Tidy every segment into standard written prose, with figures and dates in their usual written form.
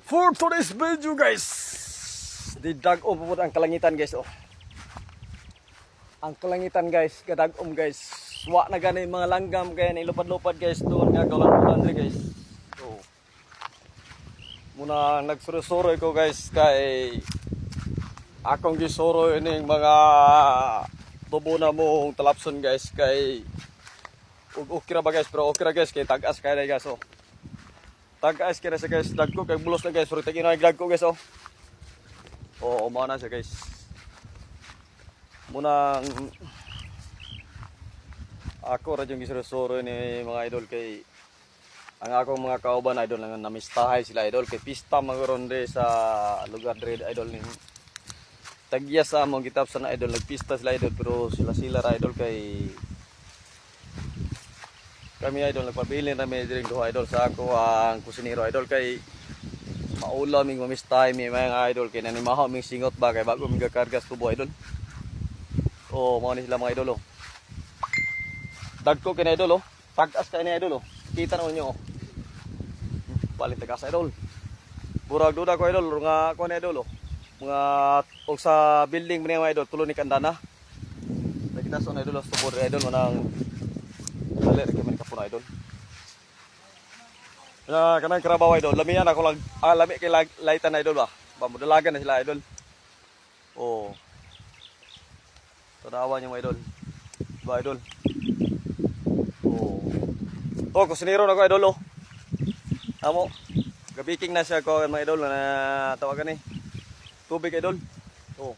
For today's video guys, didag-om po ang kalangitan guys. Oh. Ang kalangitan guys, gadag-om guys. Wa na gani mga langgam kaya nilupad-lupad guys doon nga galan-galan guys. So, muna nagsuroy ko guys kay akong gisuro ining mga tubo na mong talapson guys kay okay ra ba guys, pero okay ra guys kay tag-as kay guys. Oh. Tag-as kaya siya guys, dagko kay bulos na guys, pero tigin na dagko guys. Oh, umana na siya guys. Muna ako ra yung gisuro ni mga idol kay ang akong mga kauban idol nga namistahay sila idol kay pista magronde sa lugar dre idol ni tagya sa among gitap sa na idol nagpista sila idol, pero sila ra idol kay kami idol nagpabili na may drink do idol sa ako ang kusinero idol kay maulaw ming mamistay mi mga idol kay nanimahaw ming singot ba kay bago mi gakargas tubo idol. Oh, mo ni sila mga idol. Oh, dagko kay na idol. Oh, tagas kay na idol. Oh, kita na niyo. Oh, balik tagas idol. Burag duda ko idol nga ko na idol. Oh, mga og sa building mo mga idol tulo ni kandana. Nakita sa idol sa tubo idol mo nang dali recommend ka po na idol. Na kanang karabaw idol, lamian ako lag lami kay laitan idol ba. Pamudalagan na sila idol. Oh. Tanawan yung idol. Ba idol. Oh. Oh, kusinero na ko idol oh. Amo. Gabiking na siya ko mga idol na tawagan ni. Tubig idol. Oh.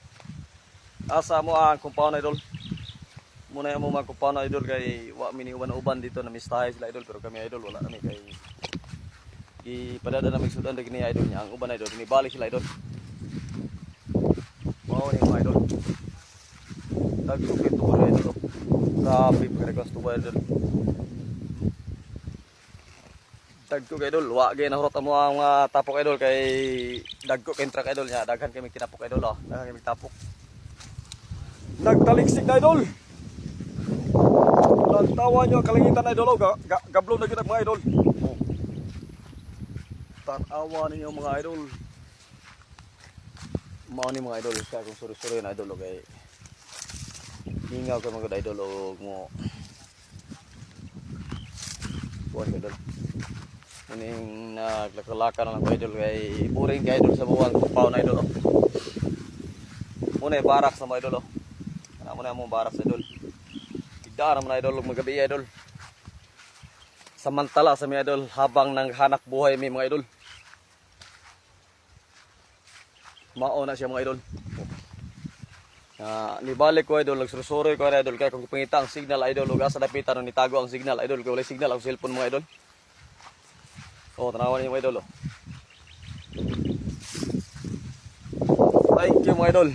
Asa mo ang compound idol. Muna mo mga compound idol kay wa mini uban dito na mistahay sila idol, pero kami idol wala kami kay ipadada na mig sudan ni idol niya ang uban idol ni balik sila idol. Wow ni mga idol. Dagko kay tubo idol. Grabe pagrequest tubo idol. Dagko kay idol, wa gyud nahurot mo ang mga tapok idol kay dagko kay truck idol niya, daghan kami kinapok idol oh. Daghan kami tapok. Nagtaliksik na idol. Tawa nyo kalangitan na idol, gablo na kita mga idol. Oh. Tanawa ninyo mga idol. Mao ni mga idol, kaya kung suri-suri na idol kay hingaw ka mga idol o mo. Buwan idol. Muning naglaka-laka na lang ko idol kay boring ka idol sa buwan kupaw na idol. Muna barak sa mga idol. Ano mo na mong barak sa idol. Dara man idol magabi idol. Samantala sa mga idol habang nanghanak buhay mi mga idol. Mao na siya mga idol. Nibalik ko idol, nagsursuri ko idol kay kung pangita ang signal idol ug asa dapitan ni tago ang signal idol kay wala signal ang cellphone mga idol. Oh, tanawan niyo mga idol. Oh. Thank you mga idol.